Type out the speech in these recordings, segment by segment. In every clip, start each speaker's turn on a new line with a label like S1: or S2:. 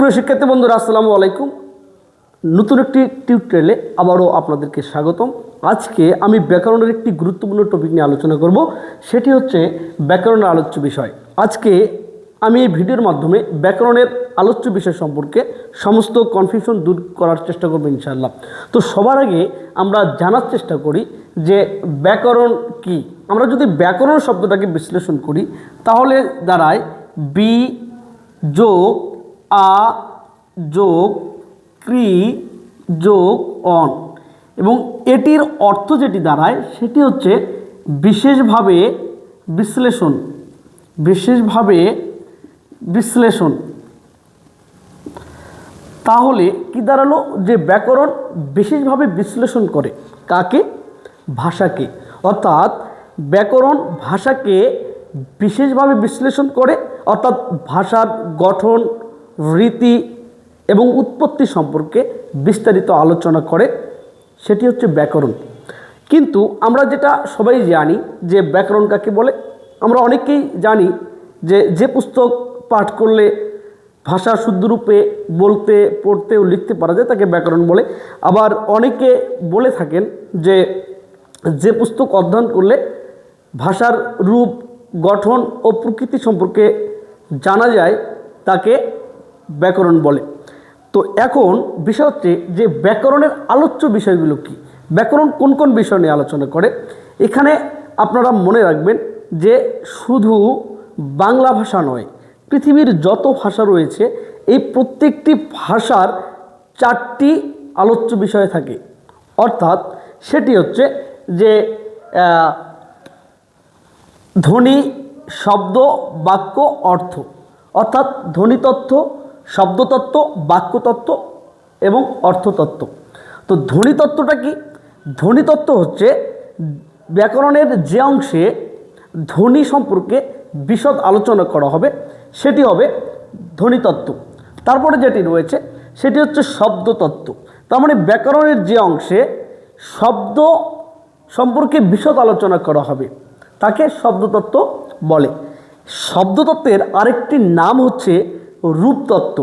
S1: প্রিয় শিক্ষার্থী বন্ধুরা, আসসালামু আলাইকুম। নতুন একটি টিউটোরিয়ালে আবারও আপনাদেরকে স্বাগতম। আজকে আমি ব্যাকরণের একটি গুরুত্বপূর্ণ টপিক নিয়ে আলোচনা করব, সেটি হচ্ছে ব্যাকরণের আলোচ্য বিষয়। আজকে আমি এই ভিডিওর মাধ্যমে ব্যাকরণের আলোচ্য বিষয় সম্পর্কে সমস্ত কনফিউশন দূর করার চেষ্টা করব ইনশাআল্লাহ। তো সবার আগে আমরা জানার চেষ্টা করি যে ব্যাকরণ কি। আমরা যদি ব্যাকরণ শব্দটাকে বিশ্লেষণ করি তাহলে দাঁড়ায় বি যোগ আ যোগ ক্রি যোগ অন, এবং এটির অর্থ যেটি দাঁড়ায় সেটি হচ্ছে বিশেষভাবে বিশ্লেষণ। বিশেষভাবে বিশ্লেষণ তাহলে কি দাঁড়ালো, যে ব্যাকরণ বিশেষভাবে বিশ্লেষণ করে কাকে? ভাষাকে। অর্থাৎ ব্যাকরণ ভাষাকে বিশেষভাবে বিশ্লেষণ করে, অর্থাৎ ভাষার গঠন, রীতি এবং উৎপত্তি সম্পর্কে বিস্তারিত আলোচনা করে, সেটি হচ্ছে ব্যাকরণ। কিন্তু আমরা যেটা সবাই জানি যে ব্যাকরণ কাকে বলে, আমরা অনেকেই জানি যে পুস্তক পাঠ করলে ভাষা শুদ্ধরূপে বলতে, পড়তে ও লিখতে পারা যায় তাকে ব্যাকরণ বলে। আবার অনেকে বলে থাকেন যে পুস্তক অধ্যয়ন করলে ভাষার রূপ, গঠন ও প্রকৃতি সম্পর্কে জানা যায় তাকে ব্যাকরণ বলে। তো এখন বিষয় হচ্ছে যে ব্যাকরণের আলোচ্য বিষয়গুলো কি, ব্যাকরণ কোন কোন বিষয় নিয়ে আলোচনা করে। এখানে আপনারা মনে রাখবেন যে শুধু বাংলা ভাষা নয়, পৃথিবীর যত ভাষা রয়েছে এই প্রত্যেকটি ভাষার 4টি আলোচ্য বিষয় থাকে। অর্থাৎ সেটি হচ্ছে যে ধ্বনি, শব্দ, বাক্য, অর্থ। অর্থাৎ ধ্বনিতত্ত্ব, শব্দতত্ত্ব, বাক্যতত্ত্ব এবং অর্থতত্ত্ব। তো ধ্বনিতত্ত্বটা কি? ধ্বনিতত্ত্ব হচ্ছে ব্যাকরণের যে অংশে ধ্বনি সম্পর্কে বিশদ আলোচনা করা হবে সেটি হবে ধ্বনিতত্ত্ব। তারপরে যেটি রয়েছে সেটি হচ্ছে শব্দতত্ত্ব। তার মানে ব্যাকরণের যে অংশে শব্দ সম্পর্কে বিশদ আলোচনা করা হবে তাকে শব্দতত্ত্ব বলে। শব্দতত্ত্বের আরেকটি নাম হচ্ছে রূপতত্ত্ব।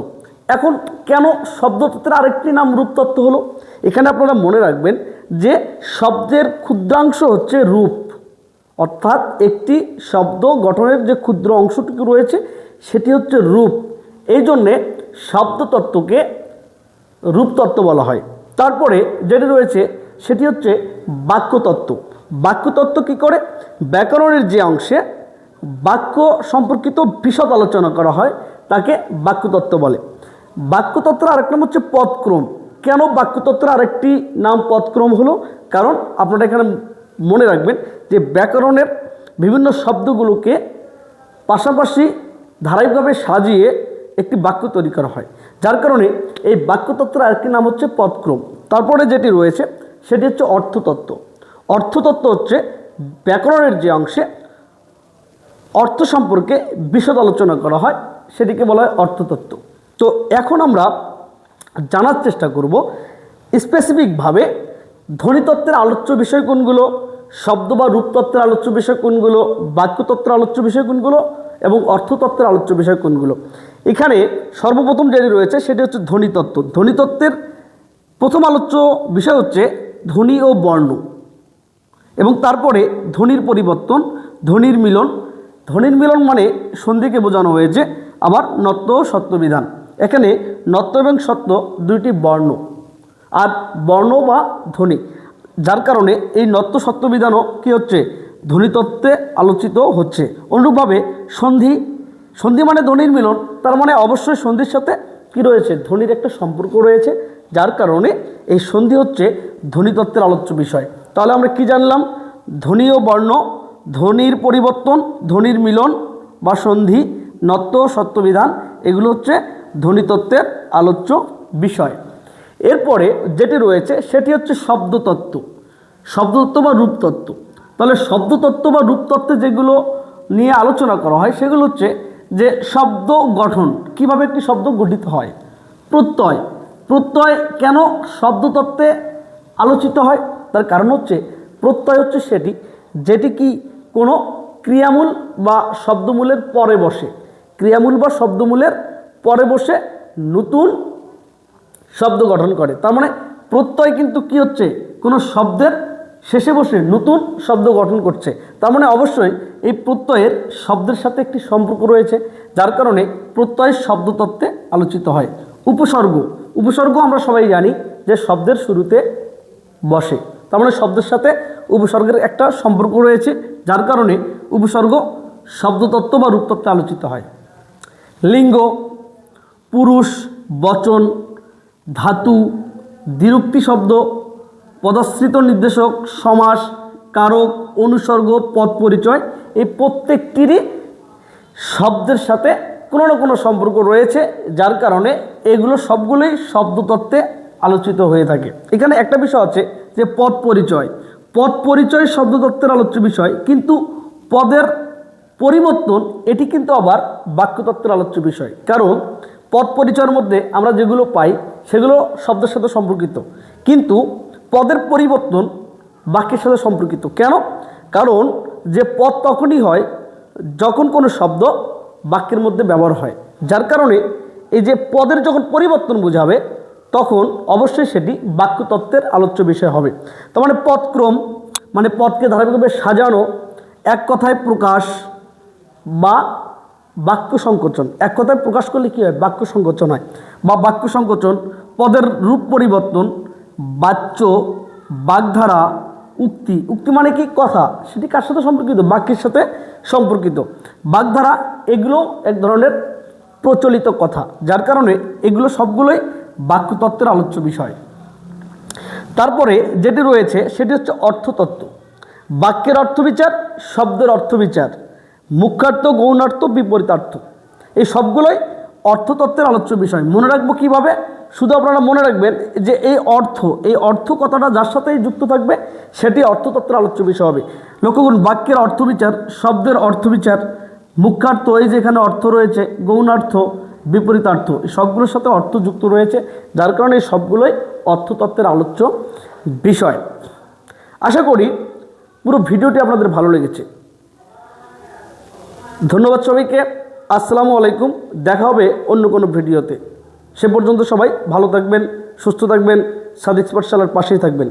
S1: এখন কেন শব্দতত্ত্বের আরেকটি নাম রূপতত্ত্ব হলো? এখানে আপনারা মনে রাখবেন যে শব্দের ক্ষুদ্রাংশ হচ্ছে রূপ। অর্থাৎ একটি শব্দ গঠনের যে ক্ষুদ্র অংশটুকু রয়েছে সেটি হচ্ছে রূপ। এই জন্যে শব্দতত্ত্বকে রূপতত্ত্ব বলা হয়। তারপরে যেটি রয়েছে সেটি হচ্ছে বাক্যতত্ত্ব। বাক্যতত্ত্ব কী করে? ব্যাকরণের যে অংশে বাক্য সম্পর্কিত বিশদ আলোচনা করা হয় তাকে বাক্যতত্ত্ব বলে। বাক্যতত্ত্বের আরেক নাম হচ্ছে পদক্রম। কেন বাক্যতত্ত্বের আরেকটি নাম পদক্রম হলো? কারণ আপনারা এখানে মনে রাখবেন যে ব্যাকরণের বিভিন্ন শব্দগুলোকে পাশাপাশি ধারাবাহিকভাবে সাজিয়ে একটি বাক্য তৈরি করা হয়, যার কারণে এই বাক্যতত্ত্বের আরেকটি নাম হচ্ছে পদক্রম। তারপরে যেটি রয়েছে সেটি হচ্ছে অর্থতত্ত্ব। অর্থতত্ত্ব হচ্ছে ব্যাকরণের যে অংশে অর্থ সম্পর্কে বিশদ আলোচনা করা হয় সেটিকে বলা হয় অর্থতত্ত্ব। তো এখন আমরা জানার চেষ্টা করব স্পেসিফিকভাবে ধ্বনিতত্ত্বের আলোচ্য বিষয় কোনগুলো, শব্দ বা রূপতত্ত্বের আলোচ্য বিষয় কোনগুলো, বাক্যতত্ত্বের আলোচ্য বিষয় কোনগুলো এবং অর্থতত্ত্বের আলোচ্য বিষয় কোনগুলো। এখানে সর্বপ্রথম যেটি রয়েছে সেটি হচ্ছে ধ্বনিতত্ত্ব। ধ্বনিতত্ত্বের প্রথম আলোচ্য বিষয় হচ্ছে ধ্বনি ও বর্ণ, এবং তারপরে ধ্বনির পরিবর্তন, ধ্বনির মিলন। ধ্বনির মিলন মানে সন্ধিকে বোঝানো হয়েছে। আবার নত্ব ও সত্যবিধান। এখানে নত্ব এবং সত্য দুইটি বর্ণ, আর বর্ণ বা ধ্বনি, যার কারণে এই নত্ব সত্যবিধানও কী হচ্ছে? ধ্বনিতত্ত্বে আলোচিত হচ্ছে। অনুরূপভাবে সন্ধি, সন্ধি মানে ধ্বনির মিলন, তার মানে অবশ্যই সন্ধির সাথে কী রয়েছে? ধ্বনির একটা সম্পর্ক রয়েছে, যার কারণে এই সন্ধি হচ্ছে ধ্বনিতত্ত্বের আলোচ্য বিষয়। তাহলে আমরা কি জানলাম? ধ্বনি ও বর্ণ, ধ্বনির পরিবর্তন, ধ্বনির মিলন বা সন্ধি, নত্ব সত্যবিধান, এগুলো হচ্ছে ধ্বনিতত্ত্বের আলোচ্য বিষয়। এরপরে যেটি রয়েছে সেটি হচ্ছে শব্দতত্ত্ব। শব্দতত্ত্ব বা রূপতত্ত্ব। তাহলে শব্দতত্ত্ব বা রূপতত্ত্বে যেগুলো নিয়ে আলোচনা করা হয় সেগুলো হচ্ছে যে শব্দ গঠন, কিভাবে একটি শব্দ গঠিত হয়। প্রত্যয়, প্রত্যয় কেন শব্দতত্ত্বে আলোচিত হয়? তার কারণ হচ্ছে প্রত্যয় হচ্ছে যেটি কি কোনো ক্রিয়ামূল বা শব্দমূলের পরে বসে। ক্রিয়ামূল বা শব্দমূলের পরে বসে নতুন শব্দ গঠন করে। তার মানে প্রত্যয় কিন্তু কি হচ্ছে, কোনো শব্দের শেষে বসে নতুন শব্দ গঠন করছে। তার মানে অবশ্যই এই প্রত্যয়ের শব্দের সাথে একটি সম্পর্ক রয়েছে, যার কারণে প্রত্যয় শব্দতত্ত্বে আলোচিত হয়। উপসর্গ, উপসর্গ আমরা সবাই জানি যে শব্দের শুরুতে বসে। তার মানে শব্দের সাথে উপসর্গের একটা সম্পর্ক রয়েছে, যার কারণে উপসর্গ শব্দতত্ত্ব বা রূপতত্ত্বে আলোচিত হয়। লিঙ্গ, পুরুষ, বচন, ধাতু, দ্বিরুক্তি শব্দ, পদাশ্রিত নির্দেশক, সমাস, কারক, অনুসর্গ, পদ পরিচয়, এই প্রত্যেকটিরই শব্দের সাথে কোনো না কোনো সম্পর্ক রয়েছে, যার কারণে এগুলো সবগুলোই শব্দতত্ত্বে আলোচিত হয়ে থাকে। এখানে একটা বিষয় আছে যে পদ পরিচয়, পদ পরিচয় শব্দতত্ত্বের আলোচ্য বিষয়, কিন্তু পদের পরিবর্তন এটি কিন্তু আবার বাক্যতত্ত্বের আলোচ্য বিষয়। কারণ পদ পরিচয়ের মধ্যে আমরা যেগুলো পাই সেগুলো শব্দের সাথে সম্পর্কিত, কিন্তু পদের পরিবর্তন বাক্যের সাথে সম্পর্কিত। কেন? কারণ যে পদ তখনই হয় যখন কোনো শব্দ বাক্যের মধ্যে ব্যবহার হয়, যার কারণে এই যে পদের যখন পরিবর্তন বোঝাবে তখন অবশ্যই সেটি বাক্যতত্ত্বের আলোচ্য বিষয় হবে। তার মানে পদক্রম মানে পদকে ধারাবাহিকভাবে সাজানো, এক কথায় প্রকাশ বা বাক্য সংকোচন। এক কথায় প্রকাশ করলে কী হয়, বাক্য সংকোচন হয় বা বাক্য সংকোচন, পদের রূপ পরিবর্তন, বাচ্য, বাগধারা, উক্তি। উক্তি মানে কি, কথা, সেটি কার সাথে সম্পর্কিত, বাক্যের সাথে সম্পর্কিত। বাগধারা এগুলো এক ধরনের প্রচলিত কথা, যার কারণে এগুলো সবগুলোই বাক্যতত্ত্বের আলোচ্য বিষয়। তারপরে যেটি রয়েছে সেটি হচ্ছে অর্থতত্ত্ব। বাক্যের অর্থবিচার, শব্দের অর্থবিচার, মুখ্যার্থ, গৌণার্থ, বিপরীতার্থ, এই সবগুলোই অর্থতত্ত্বের আলোচ্য বিষয়। মনে রাখবো কিভাবে? শুধু আপনারা মনে রাখবেন যে এই অর্থ কথাটা যার সাথেই যুক্ত থাকবে সেটি অর্থতত্ত্বের আলোচ্য বিষয় হবে। লক্ষ্য করুন, বাক্যের অর্থবিচার, শব্দের অর্থবিচার, মুখ্যার্থ এই যেখানে অর্থ রয়েছে, গৌণার্থ, বিপরীতার্থ, এই সবগুলোর সাথে অর্থ যুক্ত রয়েছে, যার কারণে এই সবগুলোই অর্থতত্ত্বের আলোচ্য বিষয়। আশা করি পুরো ভিডিওটি আপনাদের ভালো লেগেছে। ধন্যবাদ সবাইকে। আসসালামু আলাইকুম। দেখা হবে অন্য কোনো ভিডিওতে। সে পর্যন্ত সবাই ভালো থাকবেন, সুস্থ থাকবেন, সাদিক পাঠশালার পাশেই থাকবেন।